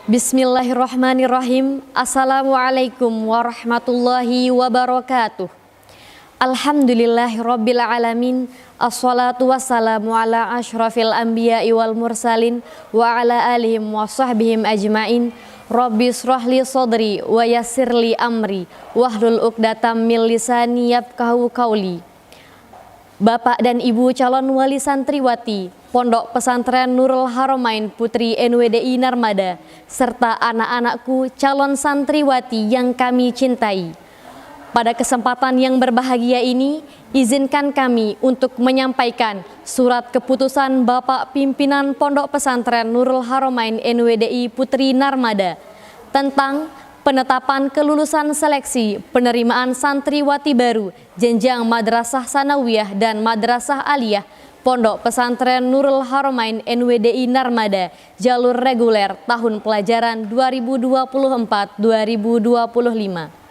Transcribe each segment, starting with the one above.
Bismillahirrahmanirrahim. Assalamualaikum warahmatullahi wabarakatuh. Alhamdulillahirabbil alamin. Assalatu wassalamu ala asyrafil anbiya'i wal mursalin wa ala alihim wa sahbihim ajmain. Rabbi shrahli sadri wa yassirli amri wahlul 'uqdatam min lisani yafqahu qauli. Bapak dan Ibu calon wali santriwati Pondok Pesantren Nurul Haramain Putri NWDI Narmada serta anak-anakku calon santriwati yang kami cintai. Pada kesempatan yang berbahagia ini, izinkan kami untuk menyampaikan surat keputusan Bapak Pimpinan Pondok Pesantren Nurul Haramain NWDI Putri Narmada tentang penetapan kelulusan seleksi penerimaan santriwati baru jenjang Madrasah Sanawiyah dan Madrasah Aliyah Pondok Pesantren Nurul Haramain NWDI Narmada jalur reguler tahun pelajaran 2024-2025.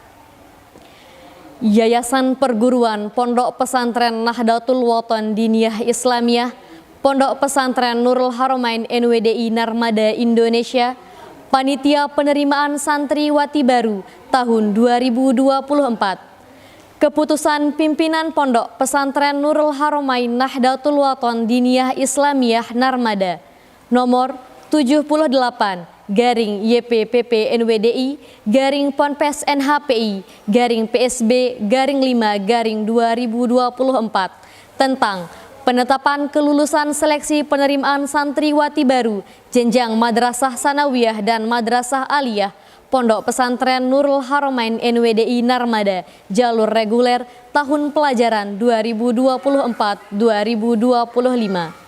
Yayasan Perguruan Pondok Pesantren Nahdlatul Wathon Diniyah Islamiyah Pondok Pesantren Nurul Haramain NWDI Narmada Indonesia, Panitia Penerimaan Santriwati Baru tahun 2024. Keputusan Pimpinan Pondok Pesantren Nurul Haramain Nahdlatul Wathon Diniyah Islamiyah Narmada nomor 78/YPPP NWDI /Ponpes NHPI PSB /5/2024 tentang penetapan kelulusan seleksi penerimaan santriwati baru jenjang Madrasah Sanawiyah dan Madrasah Aliyah Pondok Pesantren Nurul Haramain NWDI Narmada jalur reguler tahun pelajaran 2024-2025.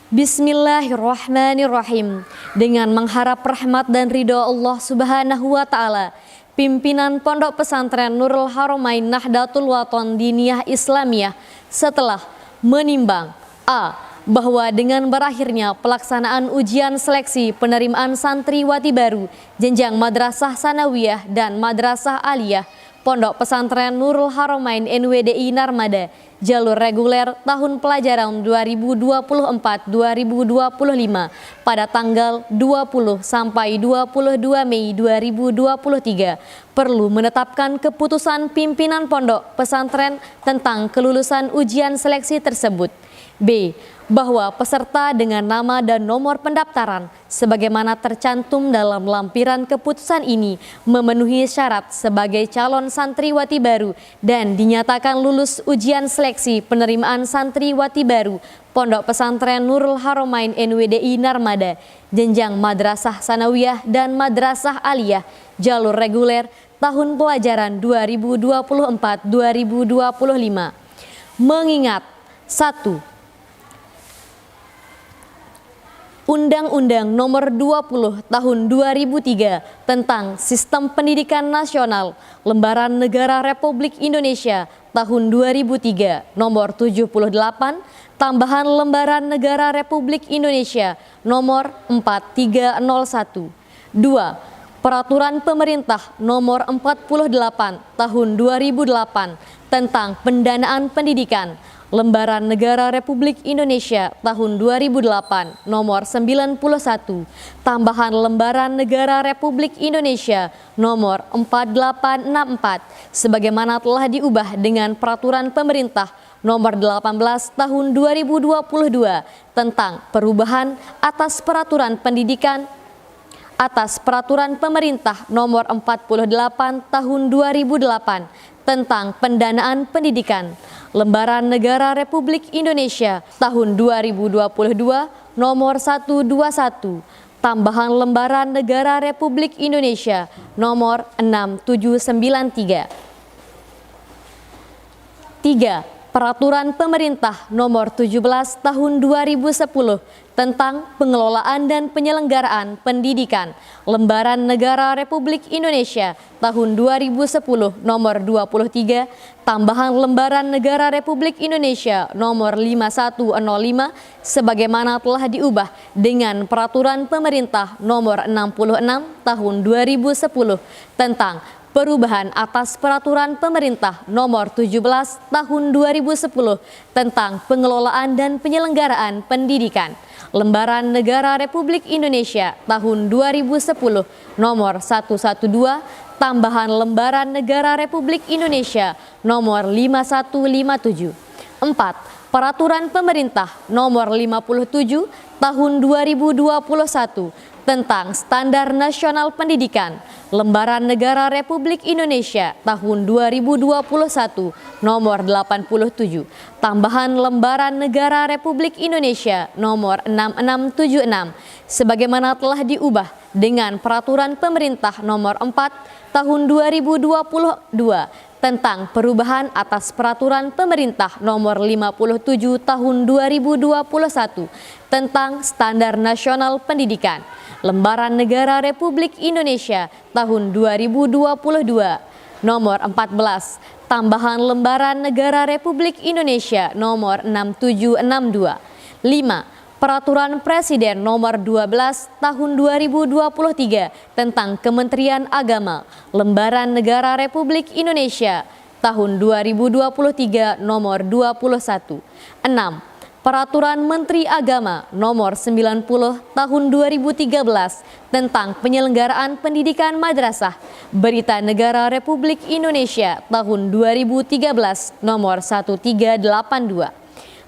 Bismillahirrahmanirrahim. Dengan mengharap rahmat dan ridho Allah Subhanahu wa Ta'ala, Pimpinan Pondok Pesantren Nurul Haramain Nahdlatul Wathon Diniyah Islamiyah setelah menimbang a. bahwa dengan berakhirnya pelaksanaan ujian seleksi penerimaan santriwati baru jenjang Madrasah Sanawiyah dan Madrasah Aliyah Pondok Pesantren Nurul Haramain NWDI Narmada jalur reguler tahun pelajaran 2024-2025 pada tanggal 20 sampai 22 Mei 2023 perlu menetapkan keputusan pimpinan Pondok Pesantren tentang kelulusan ujian seleksi tersebut. B. Bahwa peserta dengan nama dan nomor pendaftaran sebagaimana tercantum dalam lampiran keputusan ini memenuhi syarat sebagai calon santriwati baru dan dinyatakan lulus ujian seleksi penerimaan santriwati baru Pondok Pesantren Nurul Haramain NWDI Narmada jenjang Madrasah Sanawiyah dan Madrasah Aliyah jalur reguler tahun pelajaran 2024-2025. Mengingat 1. Undang-Undang Nomor 20 Tahun 2003 tentang Sistem Pendidikan Nasional Lembaran Negara Republik Indonesia Tahun 2003 Nomor 78 Tambahan Lembaran Negara Republik Indonesia Nomor 4301. 2. Peraturan Pemerintah Nomor 48 Tahun 2008 tentang Pendanaan Pendidikan Lembaran Negara Republik Indonesia tahun 2008 nomor 91, tambahan Lembaran Negara Republik Indonesia nomor 4864 sebagaimana telah diubah dengan Peraturan Pemerintah nomor 18 tahun 2022 tentang perubahan atas Peraturan Pendidikan atas Peraturan Pemerintah nomor 48 tahun 2008 tentang pendanaan pendidikan Lembaran Negara Republik Indonesia tahun 2022 nomor 121, tambahan Lembaran Negara Republik Indonesia nomor 6793. 3. Peraturan Pemerintah Nomor 17 Tahun 2010 tentang pengelolaan dan penyelenggaraan pendidikan Lembaran Negara Republik Indonesia tahun 2010 Nomor 23, tambahan Lembaran Negara Republik Indonesia Nomor 5105 sebagaimana telah diubah dengan Peraturan Pemerintah Nomor 66 Tahun 2010 tentang perubahan atas peraturan pemerintah nomor 17 tahun 2010 tentang pengelolaan dan penyelenggaraan pendidikan. Lembaran Negara Republik Indonesia tahun 2010 nomor 112 tambahan Lembaran Negara Republik Indonesia nomor 5157. 4. Peraturan Pemerintah nomor 57 tahun 2021 tentang Standar Nasional Pendidikan. Lembaran Negara Republik Indonesia tahun 2021 nomor 87. Tambahan Lembaran Negara Republik Indonesia nomor 6676 sebagaimana telah diubah dengan Peraturan Pemerintah nomor 4 tahun 2022 tentang perubahan atas Peraturan Pemerintah nomor 57 tahun 2021 tentang Standar Nasional Pendidikan. Lembaran Negara Republik Indonesia tahun 2022 nomor 14 tambahan Lembaran Negara Republik Indonesia nomor 6762. 5. Peraturan Presiden nomor 12 tahun 2023 tentang Kementerian Agama. Lembaran Negara Republik Indonesia tahun 2023 nomor 21. 6. Peraturan Menteri Agama nomor 90 tahun 2013 tentang penyelenggaraan pendidikan madrasah. Berita Negara Republik Indonesia tahun 2013 nomor 1382.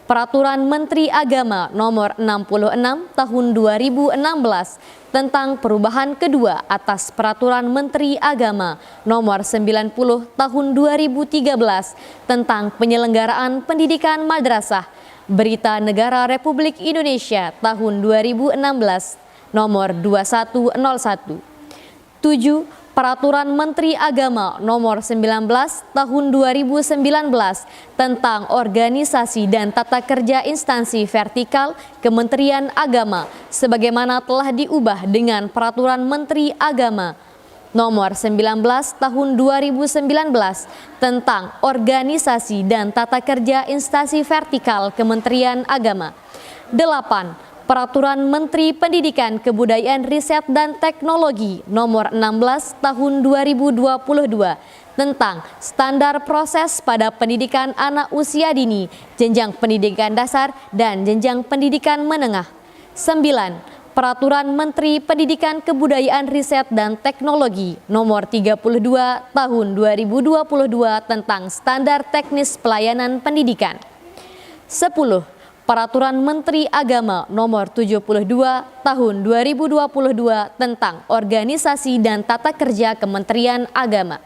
Peraturan Menteri Agama nomor 66 tahun 2016 tentang perubahan kedua atas Peraturan Menteri Agama nomor 90 tahun 2013 tentang penyelenggaraan pendidikan madrasah. Berita Negara Republik Indonesia tahun 2016 nomor 2101. 7. Peraturan Menteri Agama nomor 19 tahun 2019 tentang organisasi dan tata kerja instansi vertikal Kementerian Agama sebagaimana telah diubah dengan Peraturan Menteri Agama nomor 19 tahun 2019 tentang organisasi dan tata kerja instansi vertikal Kementerian Agama. 8. Peraturan Menteri Pendidikan Kebudayaan Riset dan Teknologi nomor 16 tahun 2022 tentang standar proses pada pendidikan anak usia dini, jenjang pendidikan dasar dan jenjang pendidikan menengah. 9. Peraturan Menteri Pendidikan Kebudayaan Riset dan Teknologi nomor 32 tahun 2022 tentang standar teknis pelayanan pendidikan. 10. Peraturan Menteri Agama nomor 72 tahun 2022 tentang organisasi dan tata kerja Kementerian Agama.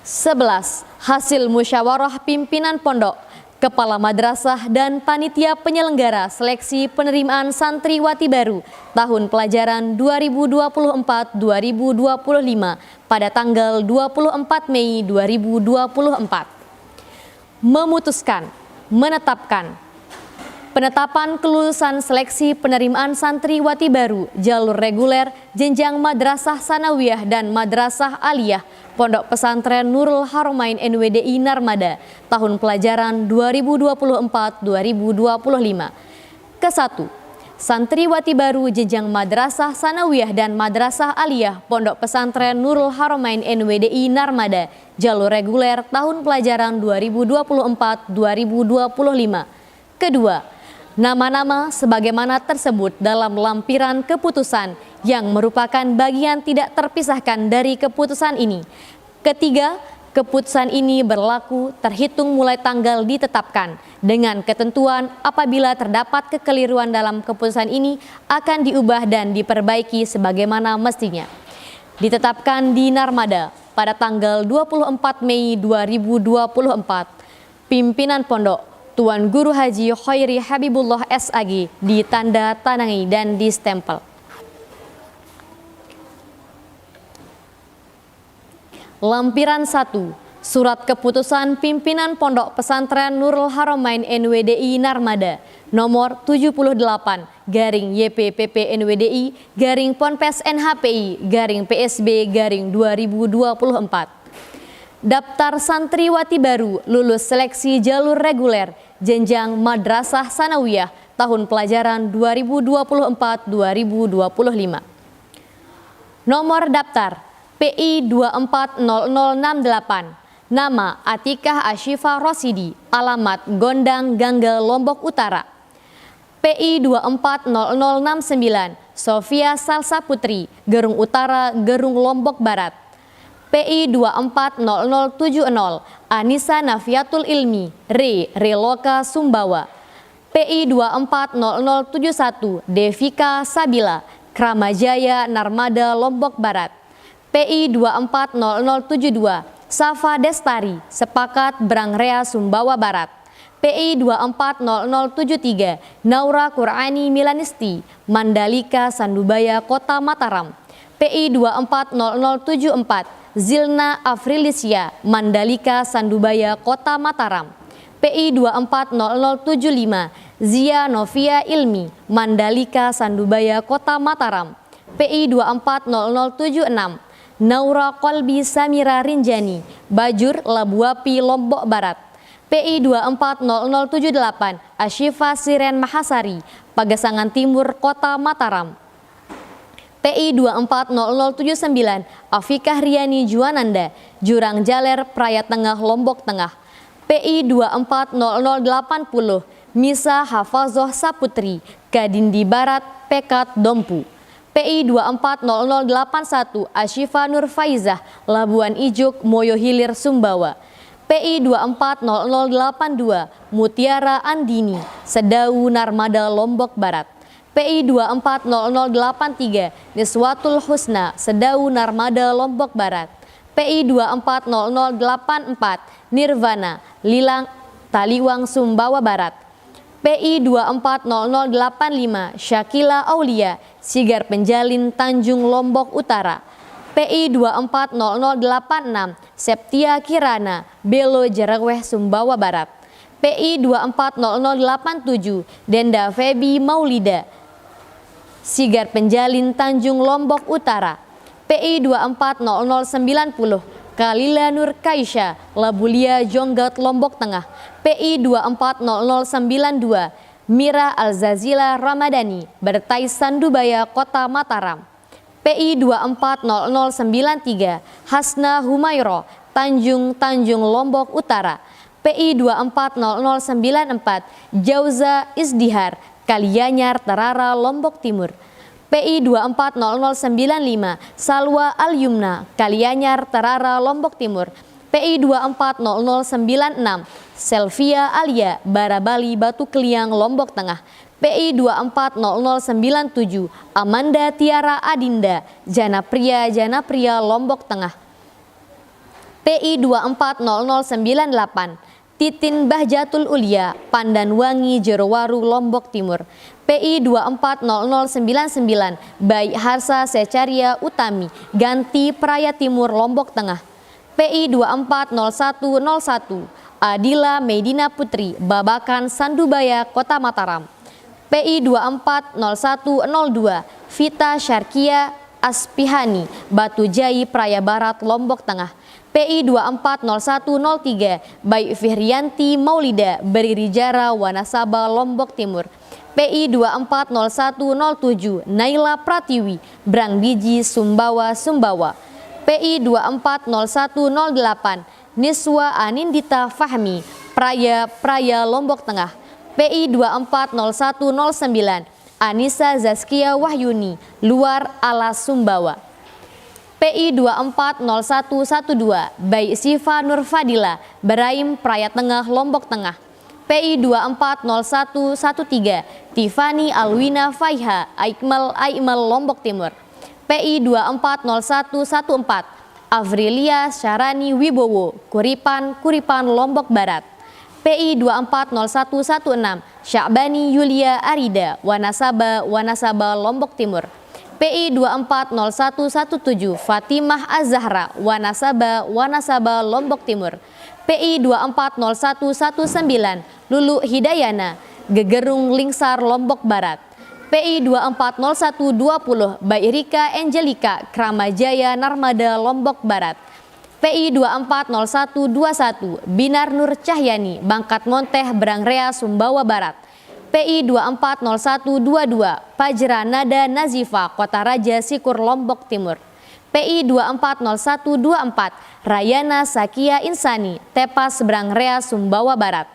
11. Hasil musyawarah pimpinan pondok, kepala madrasah dan panitia penyelenggara seleksi penerimaan santriwati baru tahun pelajaran 2024-2025 pada tanggal 24 Mei 2024. Memutuskan, menetapkan penetapan kelulusan seleksi penerimaan santriwati baru jalur reguler jenjang madrasah sanawiyah dan madrasah aliyah Pondok Pesantren Nurul Haramain NWDI Narmada tahun pelajaran 2024-2025. Ke-1. Santriwati baru jenjang madrasah sanawiyah dan madrasah aliyah Pondok Pesantren Nurul Haramain NWDI Narmada jalur reguler tahun pelajaran 2024-2025. Kedua, nama-nama sebagaimana tersebut dalam lampiran keputusan yang merupakan bagian tidak terpisahkan dari keputusan ini. Ketiga, keputusan ini berlaku terhitung mulai tanggal ditetapkan dengan ketentuan apabila terdapat kekeliruan dalam keputusan ini akan diubah dan diperbaiki sebagaimana mestinya. Ditetapkan di Narmada pada tanggal 24 Mei 2024. Pimpinan Pondok Tuan Guru Haji Khairi Habibullah SAG ditanda tangan dan distempel. Lampiran 1. Surat Keputusan Pimpinan Pondok Pesantren Nurul Haramain NWDI Narmada nomor 78/YPPP NWDI Ponpes NHPI PSB 2024. Daftar santriwati baru lulus seleksi jalur reguler jenjang madrasah sanawiyah tahun pelajaran 2024-2025. Nomor daftar PI 240068, nama Atikah Ashifa Rosidi, alamat Gondang Ganggel Lombok Utara. PI 240069, Sofia Salsa Putri, Gerung Utara, Gerung Lombok Barat. PI 240070, Anissa Nafiatul Ilmi, Reloka Sumbawa. PI 240071, Devika Sabila, Kramajaya Narmada Lombok Barat. PI 240072, Safa Destari, Sepakat Brangrea Sumbawa Barat. PI 240073, Naura Qurani Milanisti, Mandalika Sandubaya Kota Mataram. PI 24074, Zilna Afrilisia, Mandalika Sandubaya Kota Mataram. PI 24075, Zia Novia Ilmi, Mandalika Sandubaya Kota Mataram. PI 24076, Naura Kolbi Samira Rinjani, Bajur Labuapi Lombok Barat. PI 240078, Ashifa Siren Mahasari, Pagasangan Timur Kota Mataram. PI 24079, Afikah Riani Juananda, Jurang Jaler Praya Tengah Lombok Tengah. PI 24080, Misa Hafazoh Saputri, Kadindi Barat Pekat Dompu. PI 24081, Ashifa Nur Faizah, Labuan Ijuk Moyo Hilir Sumbawa. PI 24082, Mutiara Andini, Sedau Narmada Lombok Barat. PI 24083, Niswatul Husna, Sedau Narmada Lombok Barat. PI 24084, Nirvana, Lilang Taliwang Sumbawa Barat. PI 24085, Syakila Aulia, Sigar Penjalin Tanjung Lombok Utara. PI 24086, Septia Kirana, Belo Jeraweh Sumbawa Barat. PI 24087, Denda Febi Maulida, Sigar Penjalin Tanjung Lombok Utara. PI 24090, Kalila Nur Kaisha, Labulia Jonggat Lombok Tengah. PI 24092, Mira Alzazila Ramadhani, Bertai Sandubaya Kota Mataram. PI 24093, Hasna Humayro, Tanjung Lombok Utara. PI 24094, Jauza Isdihar, Kalianyar Terara Lombok Timur. PI 24095, Salwa Al-Yumna, Kalianyar Terara Lombok Timur. PI 24096, Selvia Alia, Barabali Batu Keliang Lombok Tengah. PI 24097, Amanda Tiara Adinda, Janapria Lombok Tengah. PI 24098, Titin Bahjatul Ulia, Pandanwangi Jerowaru Lombok Timur. PI 24099, Baik Harsa Secaria Utami, Ganti Praya Timur Lombok Tengah. PI 24001, Adila Medina Putri, Babakan Sandubaya Kota Mataram. PI 2400102, Vita Syarkia Aspihani, Batu Jai Praya Barat Lombok Tengah. PI 2400103, Baik Fihrianti Maulida, Beririjara Wanasaba Lombok Timur. PI 2400107, Naila Pratiwi, Brangdiji Sumbawa. PI 2400108, Niswa Anindita Fahmi, Praya Lombok Tengah. PI 2400109, Anissa Zaskia Wahyuni, Luar Alas Sumbawa. PI 2400112, Baik Siva Nur Fadila, Beraim Praya Tengah Lombok Tengah. PI 2400113, Tiffany Alwina Faiha, Aikmal Lombok Timur. PI 2400114, Avrilia Syarani Wibowo, Kuripan Lombok Barat. PI 2400116, Syabani Yulia Arida, Wanasaba Lombok Timur. PI 2400117, Fatimah Azahra, Wanasaba Lombok Timur. PI 2400119, Lulu Hidayana, Gegerung Lingsar Lombok Barat. PI 2400120, Baik Rika Angelika, Kramajaya Narmada Lombok Barat. PI 2400121, Binar Nur Cahyani, Bangkat Monteh Brangrea Sumbawa Barat. PI 240122 Pajra Nada Nazifa Kota Raja Sikur Lombok Timur. PI 240124 Rayana Sakia Insani Tepas Seberang Rea Sumbawa Barat.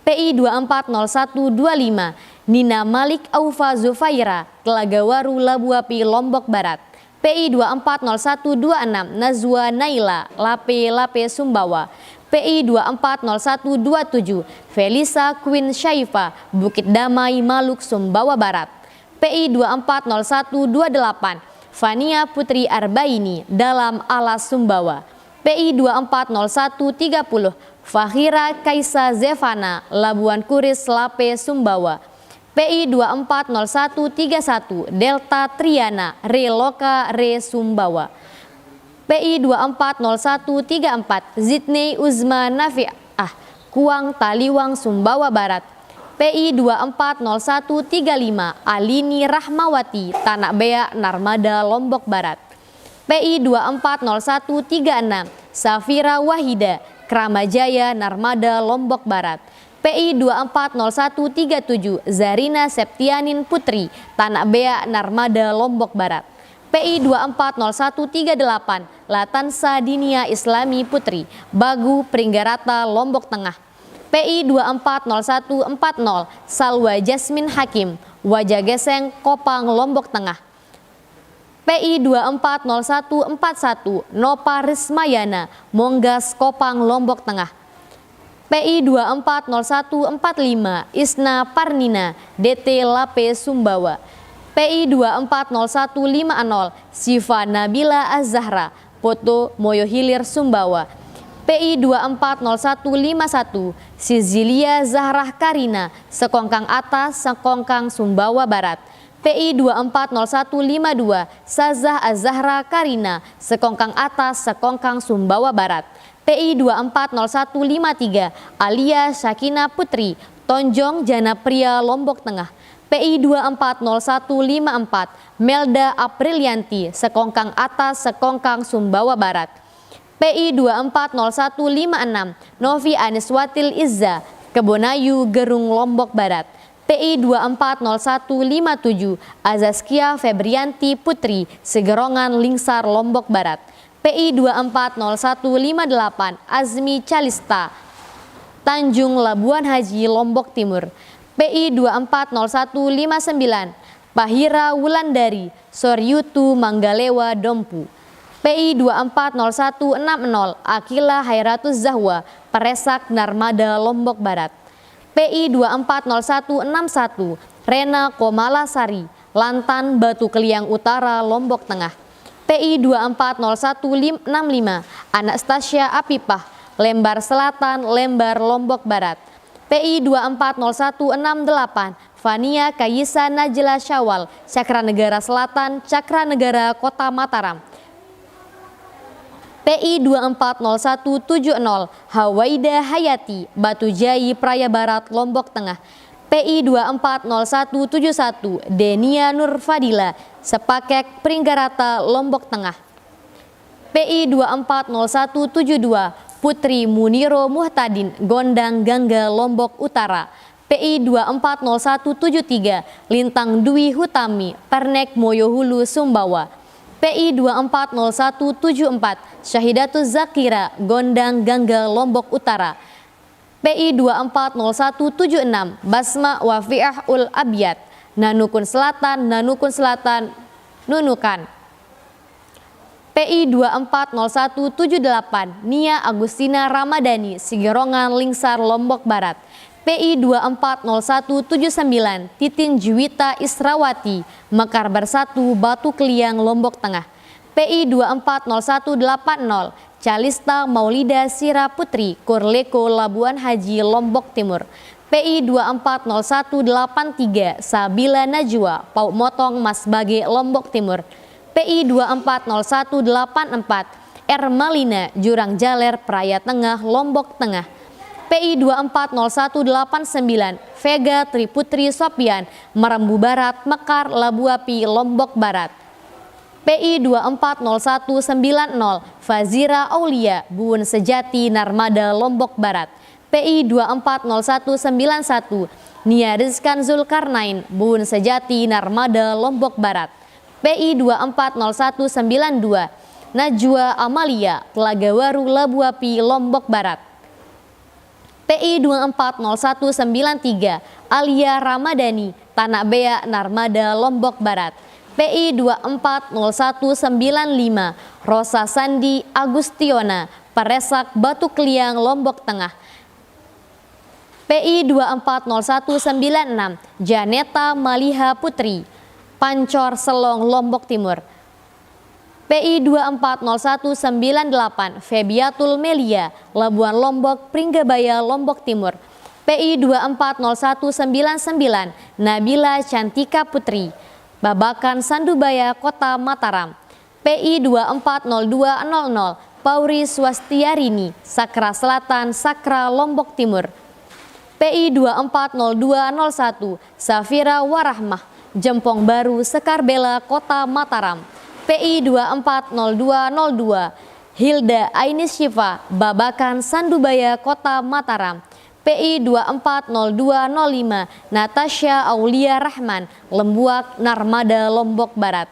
PI 240125 Nina Malik Aufa Zufaira Telagawaru Labuapi Lombok Barat. PI 240126 Nazwa Naila Lape Sumbawa. PI 240127 Felisa Queen Syaifa Bukit Damai Maluk Sumbawa Barat. PI 240128 Fania Putri Arbaini Dalam Alas Sumbawa. PI 240130 Fahira Kaisa Zevana Labuan Kuris Lape Sumbawa. PI 240131 Delta Triana Reloka Re Sumbawa. PI 240134 Zidney Uzma Nafi'ah Kuang Taliwang Sumbawa Barat. PI 240135 Alini Rahmawati Tanak Bea Narmada Lombok Barat. PI 240136 Safira Wahida Kramajaya Narmada Lombok Barat. PI 240137 Zarina Septianin Putri Tanak Bea Narmada Lombok Barat. PI 240138 Latansa Dinia Islami Putri Bagu Pringgarata Lombok Tengah. PI 240140 Salwa Jasmin Hakim Wajah Geseng Kopang Lombok Tengah. PI 240141 Nopa Rismayana Monggas Kopang Lombok Tengah. PI 240145 Isna Parnina DT Lape Sumbawa. PI 240150 Siva Nabila Az-Zahra Poto Moyohilir Sumbawa. PI 240151 Sizilia Zahrah Karina Sekongkang Atas Sekongkang Sumbawa Barat. PI 240152 Sazah Az-Zahra Karina Sekongkang Atas Sekongkang Sumbawa Barat. PI 240153 Alia Syakina Putri Tonjong Jana Pria Lombok Tengah. PI 240154 Melda Aprilianti Sekongkang Atas Sekongkang Sumbawa Barat. PI 240156 Novi Aniswatil Izza Kebonayu Gerung Lombok Barat. PI 240157 Azaskia Febrianti Putri Segerongan Lingsar Lombok Barat. PI 240158 Azmi Calista Tanjung Labuan Haji Lombok Timur. PI 240159 Pahira Wulandari Soryutu Manggalewa Dompu. PI 240160 Akila Hairatus Zahwa Peresak Narmada Lombok Barat. PI 240161 Rena Komalasari Lantan Batu Keliang Utara Lombok Tengah. PI 240165 Anastasia Apipah Lembar Selatan Lembar Lombok Barat. PI 240168 Fania Kayisa Najla Syawal Cakranegara Selatan Cakranegara Kota Mataram. PI 240170 Hawaida Hayati Batu Jai Praya Barat Lombok Tengah. PI 240171 Denia Nur Fadila Sepakek Pringgarata Lombok Tengah. PI 24072 Putri Muniro Muhtadin Gondang Gangga Lombok Utara. PI 24073 Lintang Dwi Hutami Pernek Moyohulu Sumbawa. PI 24074 Syahidatus Zakira Gondang Gangga Lombok Utara. PI 24076 Basma Wafiah Ul Abyad Nanukun Selatan Nunukan. PI 240178 Nia Agustina Ramadhani Sigerongan Lingsar Lombok Barat. PI 24079 Titin Juwita Israwati Mekar Bersatu Batu Keliang Lombok Tengah. PI 24080 Calista Maulida Sira Putri Kurleko Labuan Haji Lombok Timur. PI 24083 Sabila Najwa Pauk Motong Mas Bage Lombok Timur. PI 24084 Ermalina Jurang Jaler Praya Tengah Lombok Tengah. PI 24089 Vega Triputri Sopian Merembu Barat Mekar Labuapi Lombok Barat. PI 24090 Fazira Aulia Buun Sejati Narmada Lombok Barat. PI 24091 Nia Rizkan Zulkarnain, Bun Sejati Narmada Lombok Barat. PI 240192, Najwa Amalia, Telaga Waru Labuapi Lombok Barat. PI 240193, Alia Ramadhani, Tanah Bea Narmada Lombok Barat. PI 240195, Rosa Sandi Agustiona, Paresak Batu Kliang Lombok Tengah. PI 240196, Janeta Maliha Putri, Pancor Selong Lombok Timur. PI 240198, Febiatul Melia, Labuan Lombok Pringgabaya Lombok Timur. PI 240199, Nabila Cantika Putri, Babakan Sandubaya Kota Mataram. PI 240200, Pauri Swastiarini, Sakra Selatan Sakra Lombok Timur. PI 240201, Safira Warahmah, Jempong Baru Sekarbela Kota Mataram. PI 240202, Hilda Ainis Syifa, Babakan Sandubaya Kota Mataram. PI 240205, Natasha Aulia Rahman, Lembuak Narmada Lombok Barat.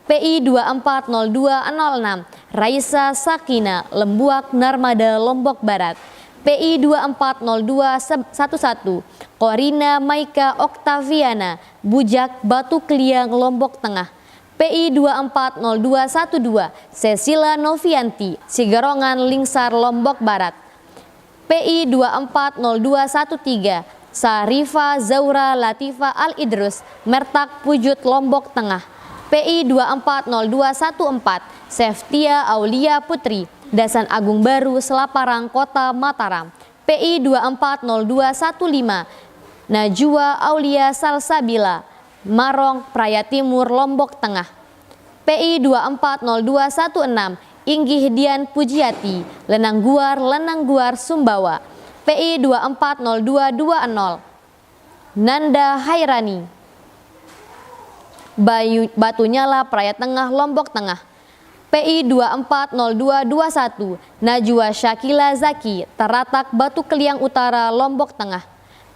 PI 240206, Raisa Sakina, Lembuak Narmada Lombok Barat. PI 240211, Korina Maika Oktaviana, Bujak Batu Kliang Lombok Tengah. PI 240212, Cecilia Novianti, Sigerongan Lingsar Lombok Barat. PI 240213, Sarifa Zaura Latifa Al Idrus, Mertak Pujut Lombok Tengah. PI 240214, Seftia Aulia Putri, Dasan Agung Baru Selaparang Kota Mataram. PI 240215, Najwa Aulia Salsabila, Marong Praya Timur Lombok Tengah. PI 240216, Inggih Dian Pujiati, Lenangguar Sumbawa. PI 240220, Nanda Hairani, Batunyala Praya Tengah Lombok Tengah. PI 240221, Najwa Syakila Zaki, Teratak Batu Kliang Utara Lombok Tengah.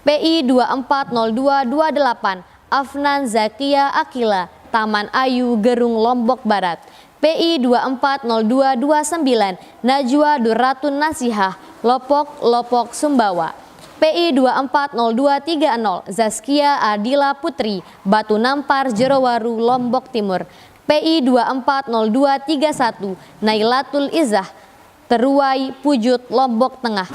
PI 240228, Afnan Zakia Akila, Taman Ayu Gerung Lombok Barat. PI 240229, Najwa Duratun Nasihah, Lopok Sumbawa. PI 240230, Zaskia Adila Putri, Batu Nampar Jerowaru Lombok Timur. PI 240231, Nailatul Izzah, Teruai Pujut Lombok Tengah.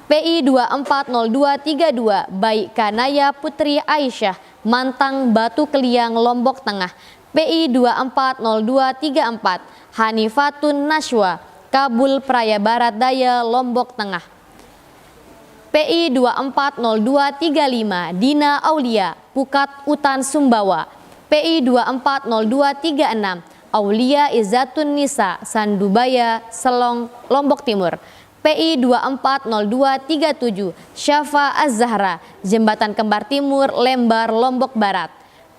PI 240232, Baik Kanaya Putri Aisyah, Mantang Batu Kliang Lombok Tengah. PI 240234, Hanifatun Nashwa, Kabul Praya Barat Daya Lombok Tengah. PI 240235, Dina Aulia, Pukat Utan Sumbawa. PI 240236, Aulia Izzatun Nisa, Sandubaya Selong Lombok Timur. PI 240237, Syafa Az-Zahra, Jembatan Kembar Timur Lembar Lombok Barat.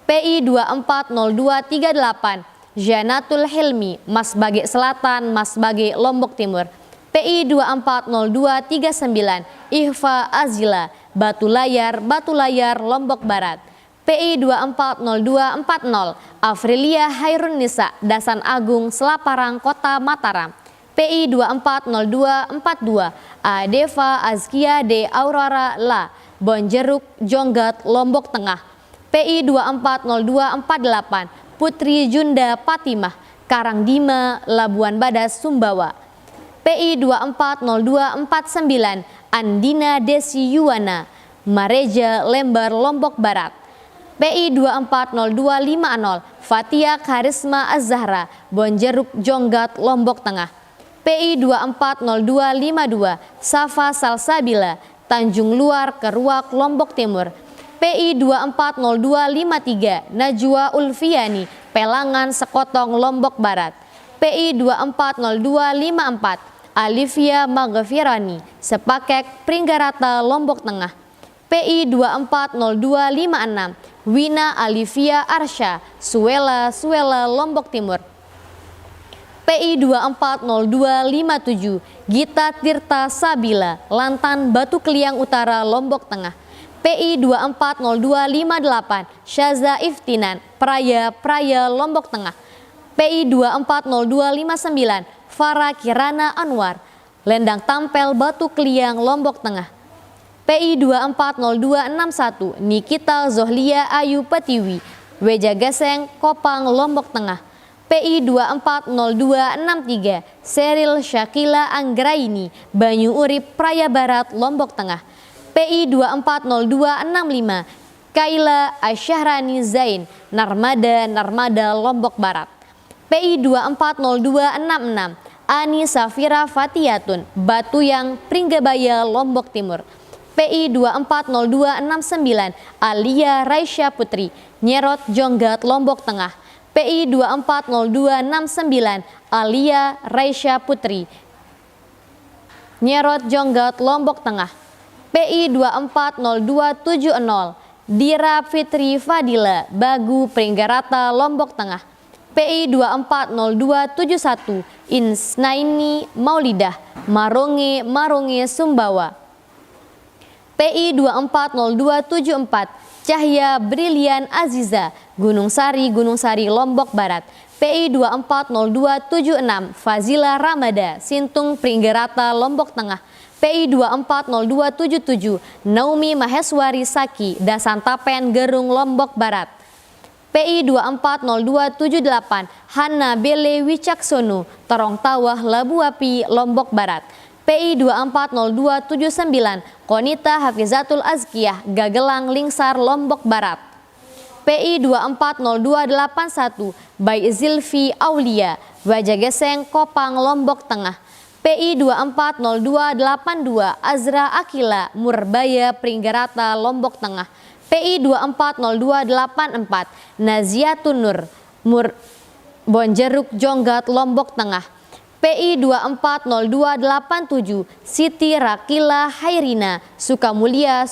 PI 240238, Janatul Hilmi, Masbage Selatan Masbage Lombok Timur. PI 240239, Ihfa Azila, Batu Layar Lombok Barat. PI 240240, Afrilia Hairun Nisa, Dasan Agung Selaparang Kota Mataram. PI 240242, Adeva Azkia de Aurora La, Bonjeruk Jonggat Lombok Tengah. PI 240248, Putri Junda Patimah, Karangdima Labuan Badas Sumbawa. PI 240249, Andina Desi Yuwana, Mareja Lembar Lombok Barat. PI 240250, Fatia Karisma Az-Zahra, Bonjeruk Jonggat Lombok Tengah. PI 240252, Safa Salsabila, Tanjung Luar Keruak Lombok Timur. PI 240253, Najwa Ulfiani, Pelangan Sekotong Lombok Barat. PI 240254, Alivia Maghfirani, Sepakek Pringgarata Lombok Tengah. PI 240256, Wina Alivia Arsya, Suela Lombok Timur. PI 240257, Gita Tirta Sabila, Lantan Batu Kliang Utara Lombok Tengah. PI 240258 Syaza Iftinan Praya Lombok Tengah. PI 240259 Farah Kirana Anwar Lendang Tampel Batu Kliang Lombok Tengah. PI 240261 Nikita Zohlia Ayu Petiwi Wejageseng Kopang Lombok Tengah. PI 240263 Seril Syakila Anggraini Banyu Urip Praya Barat Lombok Tengah. PI 240265 Kaila Asyahrani Zain Narmada Lombok Barat. PI 240266 Ani Safira Fatiyatun Batuyang Pringgabaya Lombok Timur. PI 240269 Alia Raisya Putri Nyerot Jonggat Lombok Tengah. PI 240269 Alia Raisya Putri Nyerot Jonggat Lombok Tengah. PI 240270 Dira Fitri Fadila Bagu Pringgarata Lombok Tengah. PI 240271 Insnaini Maulidah Maronge Sumbawa. PI 240274 Cahya Brilian Aziza Gunung Sari Lombok Barat. PI 240276 Fazila Ramada Sintung Pringgarata Lombok Tengah. PI 240277 Naomi Maheswari Saki Dasantapen Gerung Lombok Barat. PI 240278 Hana Bele Wicaksono Torong Tawah Labu Api Lombok Barat. PI 240279 Konita Hafizatul Azkiyah Gagelang Lingsar Lombok Barat. PI 240281 Bayi Zilfi Aulia Wajageseng Kopang Lombok Tengah. PI 240282 Azra Akila Murbaya Pringgarata Lombok Tengah. PI 240284 Naziatun Nur Bonjeruk Jonggat Lombok Tengah. PI 240287 Siti Rakila Hairina Sukamulia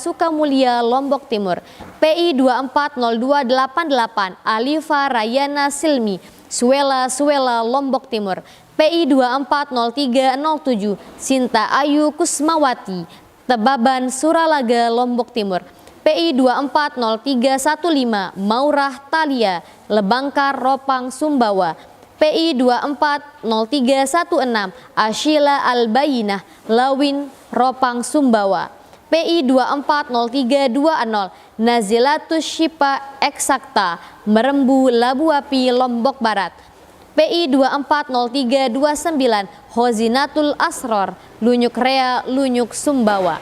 Lombok Timur. PI 240288 Alifa Rayana Silmi Suela Lombok Timur. PI 240307 Sinta Ayu Kusmawati Tebaban Suralaga Lombok Timur. PI 240315 Maurah Talia Lebangkar Ropang Sumbawa. PI 240316 Ashila Albayinah Lawin Ropang Sumbawa. PI 240320 Nazilatus Syifa Eksakta Merembu Labu Api Lombok Barat. PI 240329 Hozinatul Asror Lunyuk Rea Lunyuk Sumbawa.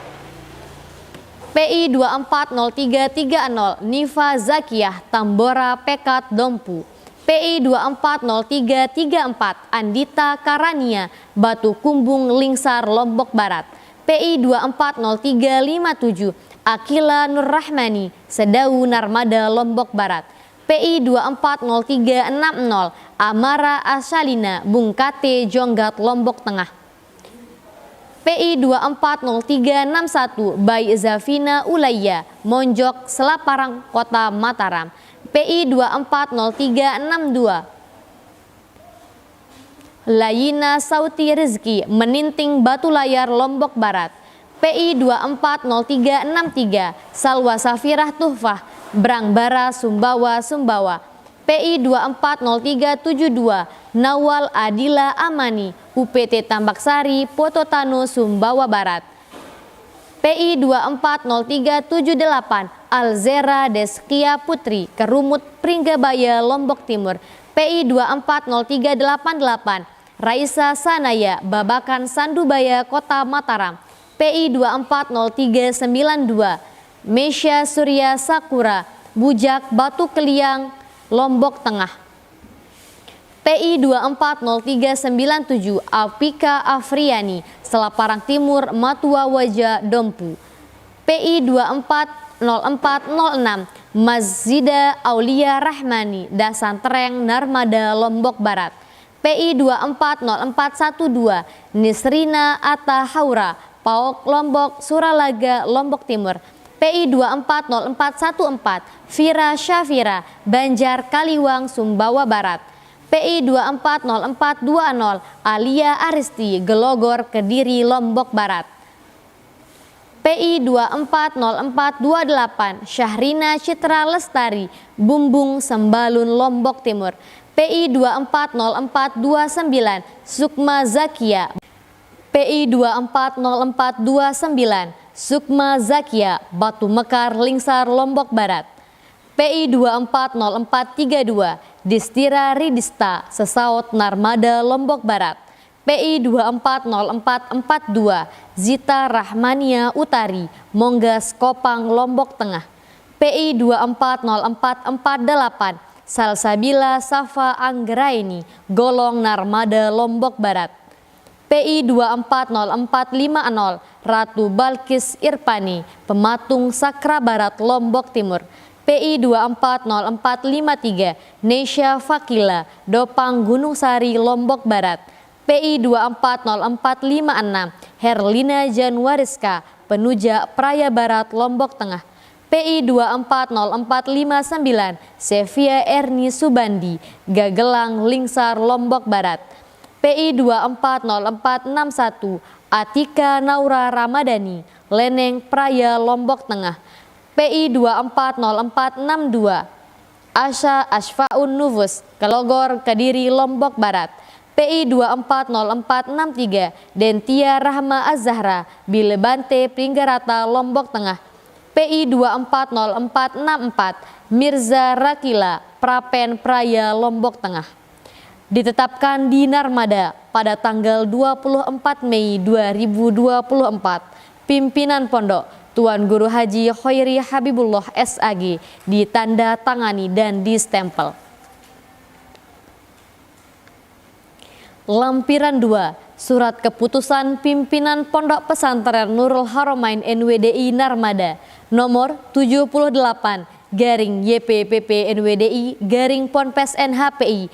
PI 240330 Nifa Zakiyah Tambora Pekat Dompu. PI 240334 Andita Karania Batu Kumbung Lingsar Lombok Barat. PI 240357 Akila Nurrahmani Sedau Narmada Lombok Barat. PI 240360 Amara Asalina Bungkate Jonggat Lombok Tengah. PI 240361 Bayi Zafina Ulayya Monjok Selaparang Kota Mataram. PI 24032 Layina Sauti Rizki Meninting Batu Layar Lombok Barat. PI 24033 Salwa Safirah Tuhfah Brangbara Sumbawa. PI 24032 Nawal Adila Amani UPT Tambaksari Pototano Sumbawa Barat. PI 24038 Alzera Deskia Putri Kerumut Pringgabaya Lombok Timur. PI 24038 Raisa Sanaya Babakan Sandubaya Kota Mataram. PI 24032 Mesya Surya Sakura Bujak Batu Keliang Lombok Tengah. PI 240397 Apika Afriani Selaparang Timur Matua Waja Dompu. PI 240406 Mazida Aulia Rahmani Dasantereng Narmada Lombok Barat. PI 240412 Nisrina Atta Haura Paok Lombok Suralaga Lombok Timur. PI 240414 Vira Syafira Banjar Kaliwang Sumbawa Barat. PI 240420 Alia Aristi Gelogor Kediri Lombok Barat. PI 240428 Syahrina Citra Lestari, Bumbung Sembalun Lombok Timur. PI 240429 Sukma Zakia, PI 240429 Sukma Zakia, Batu Mekar Lingsar Lombok Barat. PI 240432 Distira Ridista, Sesaut Narmada Lombok Barat. PI 240442 Zita Rahmania Utari, Monggas Kopang Lombok Tengah. PI 240448 Salsabila Safa Anggraini, Golong Narmada Lombok Barat. PI 240450 Ratu Balkis Irpani, Pematung Sakra Barat Lombok Timur. PI 240453 Nesya Fakila, Dopang Gunung Sari Lombok Barat. PI 240456 Herlina Januariska, Penuja Praya Barat Lombok Tengah. PI 240459 Sevia Erni Subandi, Gagelang Lingsar Lombok Barat. PI 240461 Atika Naura Ramadhani, Leneng Praya Lombok Tengah. PI 240462 Asya Asfaun Nufus, Kelogor Kediri Lombok Barat. PI 240463 Dentia Rahma Azahra, Bilebante Pringgarata Lombok Tengah. PI 240464 Mirza Rakila, Prapen Praya Lombok Tengah. Ditetapkan di Narmada pada tanggal 24 Mei 2024. Pimpinan Pondok Tuan Guru Haji Khairi Habibullah SAG ditanda tangani dan distempel. Lampiran 2 Surat Keputusan Pimpinan Pondok Pesantren Nurul Haramain NWDI Narmada nomor 78/YPPP NWDI Ponpes NHPI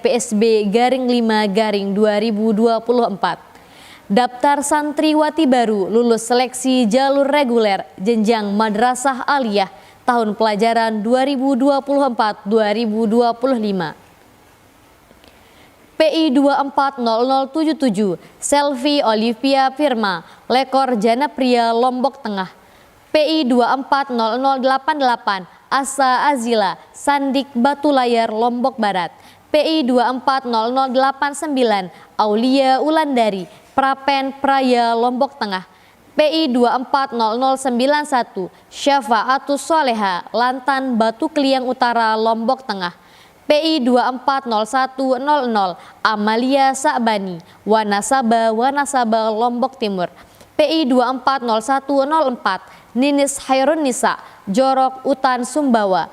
PSB 5/2024. Daftar santriwati baru lulus seleksi jalur reguler jenjang madrasah aliyah tahun pelajaran 2024-2025. PI 240077 Selvi Olivia Firma, Lekor Janapria Lombok Tengah. PI 240088 Asa Azila, Sandik Batu Layar Lombok Barat. PI 240089 Aulia Ulandari, Prapen Praya Lombok Tengah. PI 240091 Syafaatus Soleha, Lantan Batu Kliang Utara Lombok Tengah. PI 240100 Amalia Sa'bani, Wanasaba Lombok Timur. PI 240104 Ninis Hairun Nisa, Jorok Utan Sumbawa.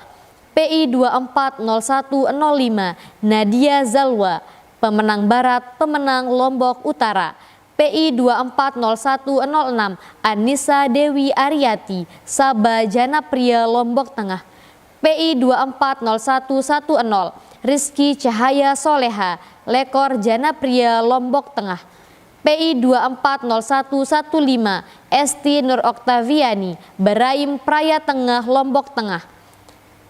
PI 240105 Nadia Zalwa, Pemenang Barat Pemenang Lombok Utara. PI 240106 Anissa Dewi Ariati, Sabah Janapria Lombok Tengah. PI 240110 Rizky Cahaya Soleha, Lekor Janapria Lombok Tengah. PI 240115 Esti Nur Oktaviani, Beraim Praya Tengah Lombok Tengah.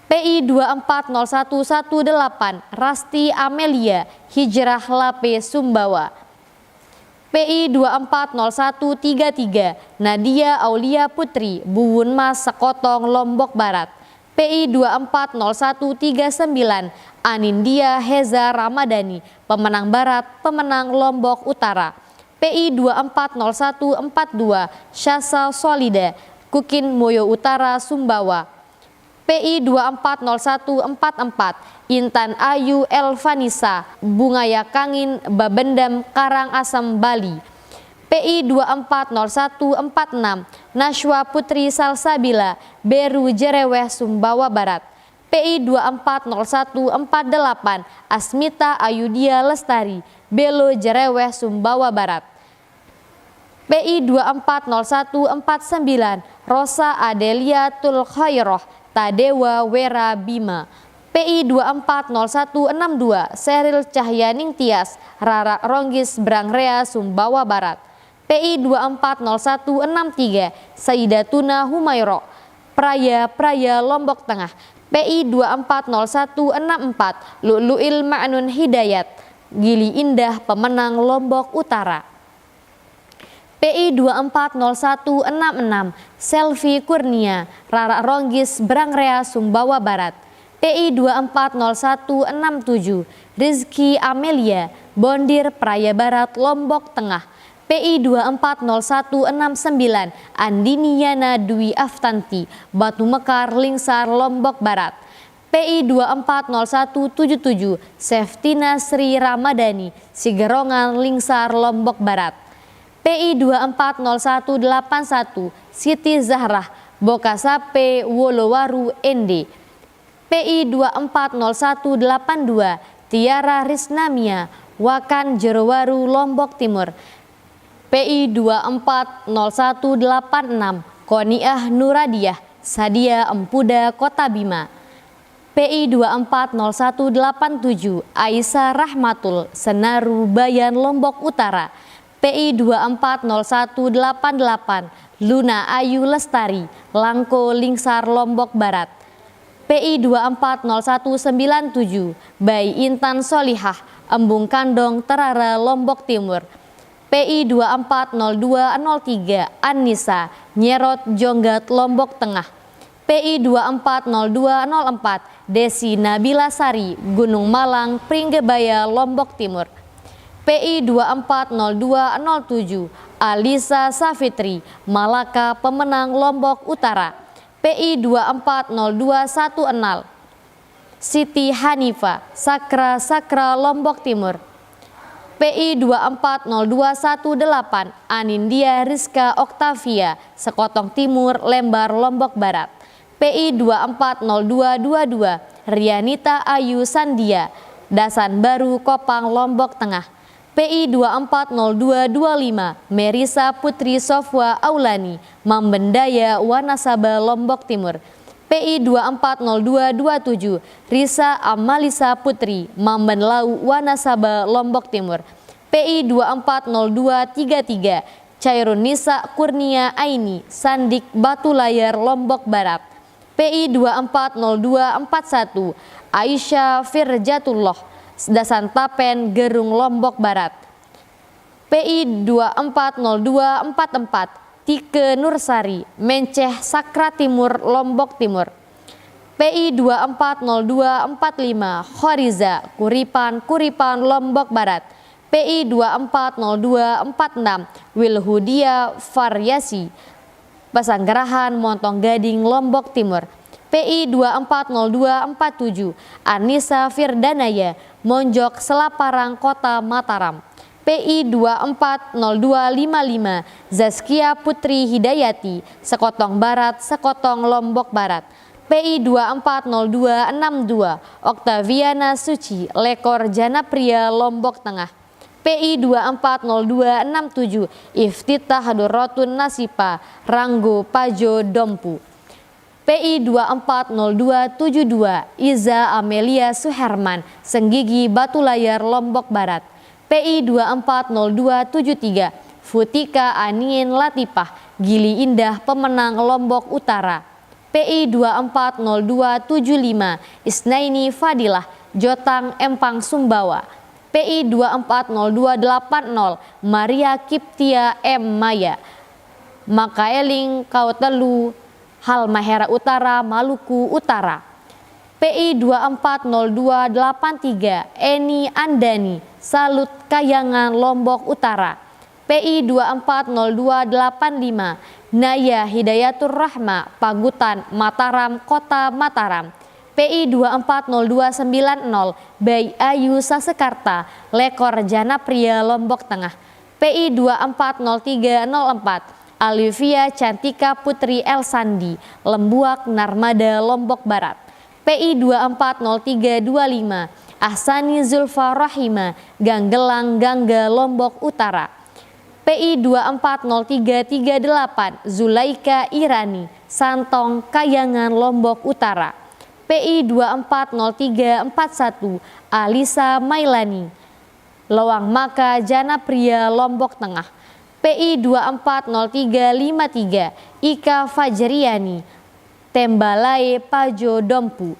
PI 240118 Rasti Amelia, Hijrah Lape Sumbawa. PI 240133 Nadia Aulia Putri, Buwun Mas Sekotong Lombok Barat. PI 240139 Anindia Heza Ramadhani, Pemenang Barat Pemenang Lombok Utara. PI 240142 Syasa Solida, Kukin Moyo Utara Sumbawa. PI 240144 Intan Ayu Elvanisa, Bungaya Kangin Babendam Karangasem Bali. PI 240146 Nashwa Putri Salsabila, Beru Jereweh Sumbawa Barat. PI 240148 Asmita Ayudia Lestari, Belo Jereweh Sumbawa Barat. PI 240149 Rosa Adelia Tul Khairoh, Tadewa Wera Bima. PI 240162 Seril Cahyaning Tias, Rara Ronggis Brangrea Sumbawa Barat. PI 240163 Sayyidatuna Humairo, Praya Lombok Tengah. PI 240164 Lu'lu'il Ma'nun Hidayat, Gili Indah Pemenang Lombok Utara. PI 240166 Selvi Kurnia, Rara Ronggis, Brangrea, Sumbawa Barat. PI 240167 Rizky Amelia, Bondir, Praia Barat, Lombok Tengah. PI 240169 Andini Yana Dwi Aftanti, Batu Mekar, Lingsar, Lombok Barat. PI 240177 Seftina Sri Ramadhani, Sigerongan, Lingsar, Lombok Barat. PI 240181 Siti Zahrah, Bokasape, Wolowaru, ND. PI 240182 Tiara Risnamia, Wakan, Jerowaru, Lombok Timur. PI 240186 Koniah Nuradiah, Sadia Empuda, Kota Bima. PI 240187 Aisyah Rahmatul, Senaru, Bayan, Lombok Utara. PI 240188 Luna Ayu Lestari, Langko, Lingsar, Lombok Barat. PI 24017 Bayi Intan Solihah, Embung Kandong, Terara, Lombok Timur. PI 240203 Anissa, Nyerot, Jonggat, Lombok Tengah. PI 240204 Desi Nabila Sari, Gunung Malang, Pringgebaya, Lombok Timur. PI 240207 Alisa Safitri, Malaka, Pemenang, Lombok Utara. PI 240210 Siti Hanifa, Sakra, Lombok Timur. PI 240218 Anindya Rizka Oktavia, Sekotong Timur, Lembar, Lombok Barat. PI 240222 Rianita Ayu Sandia, Dasan Baru, Kopang, Lombok Tengah. PI 240225 Merisa Putri Sofwa Aulani, Mambendaya, Wanasaba, Lombok Timur. PI 240227 Risa Amalisa Putri, Mambenlau, Wanasaba, Lombok Timur. PI 240233 Cairun Nisa Kurnia Aini, Sandik, Batu Layar, Lombok Barat. PI 240241 Aisyah Firjatullah, Dasan Tapen, Gerung, Lombok Barat. PI 240244 Tike Nursari, Menceh, Sakra Timur, Lombok Timur. PI 240245 Khoriza, Kuripan, Lombok Barat. PI 240246 Wilhudia Varyasi, Pasanggerahan, Montong Gading, Lombok Timur. PI 240247 Anissa Firdanaya, Monjok, Selaparang, Kota Mataram. PI 240255 Zaskia Putri Hidayati, Sekotong Barat, Sekotong, Lombok Barat. PI 240262 Oktaviana Suci, Lekor, Janapria, Lombok Tengah. PI 240267 Iftitah Hadurotun Nasipa, Ranggo, Pajo, Dompu. PI 240272 Iza Amelia Suherman, Senggigi, Batu Layar, Lombok Barat. PI 240273 Futika Anin Latifah, Gili Indah, Pemenang, Lombok Utara. PI 240275 Isnaini Fadilah, Jotang, Empang, Sumbawa. PI 240280 Maria Kiptia M. Maya, Makaeling, Kautelu, Halmahera Utara, Maluku Utara. PI 240283 Eni Andani, Salut, Kayangan, Lombok Utara. PI 240285 Naya Hidayatur Rahma, Pagutan, Mataram, Kota Mataram. PI 240290 Bayi Ayu Sasekarta, Lekor, Janapria, Lombok Tengah. PI 240304 Alivia Cantika Putri Elsandi, Lembuak, Narmada, Lombok Barat. PI 240325 Ahsani Zulfa Rahima, Ganggelang, Gangga, Lombok Utara. PI 240338 Zulaika Irani, Santong, Kayangan, Lombok Utara. PI 240341 Alisa Mailani, Lawang Maka, Janapria, Lombok Tengah. PI 240353 Ika Fajriani, Tembalae, Pajo, Dompu.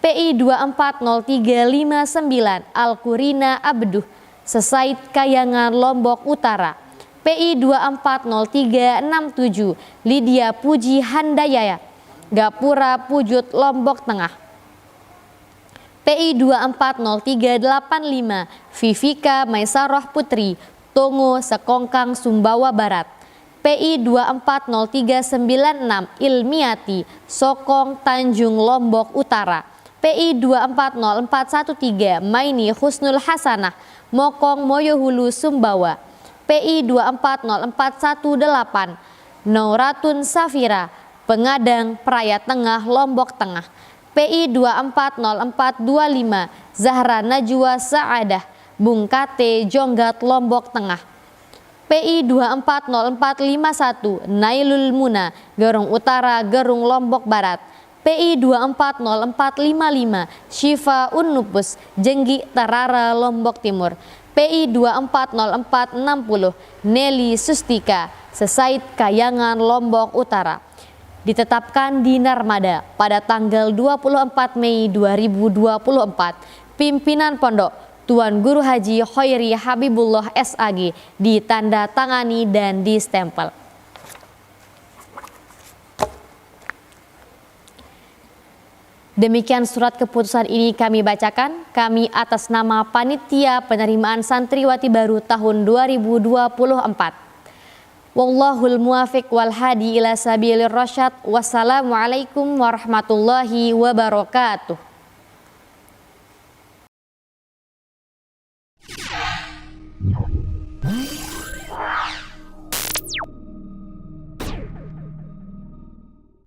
PI 240359 Alkurina Abduh, Sesaid, Kayangan, Lombok Utara. PI 240367 Lydia Puji Handayaya, Gapura Pujut Lombok Tengah. PI 240385 Vivika Maisaroh Putri, Tongo Sekongkang Sumbawa Barat. PI 240396 Ilmiati, Sokong Tanjung Lombok Utara. PI 240413 Maini Husnul Hasanah, Mokong Moyohulu Sumbawa. PI 240418 Nauratun Safira, Pengadang Praya Tengah Lombok Tengah. PI 240425 Zahra Najwa Saadah, Bungkate Jonggat Lombok Tengah. PI 240451 Nailul Muna, Gerung Utara Gerung Lombok Barat. PI 240455 Syifa Unnupus, Jenggi Tarara Lombok Timur. PI 240460 Nelly Sustika, Sesait Kayangan Lombok Utara. Ditetapkan di Narmada pada tanggal 24 Mei 2024. Pimpinan Pondok Tuan Guru Haji Khairi Habibullah SAG ditanda tangani dan distempel. Demikian surat keputusan ini kami bacakan. Kami atas nama Panitia Penerimaan Santriwati Baru tahun 2024. Wallahul muwafiq wal hadi ila sabilir rasyad. Wassalamualaikum warahmatullahi wabarakatuh.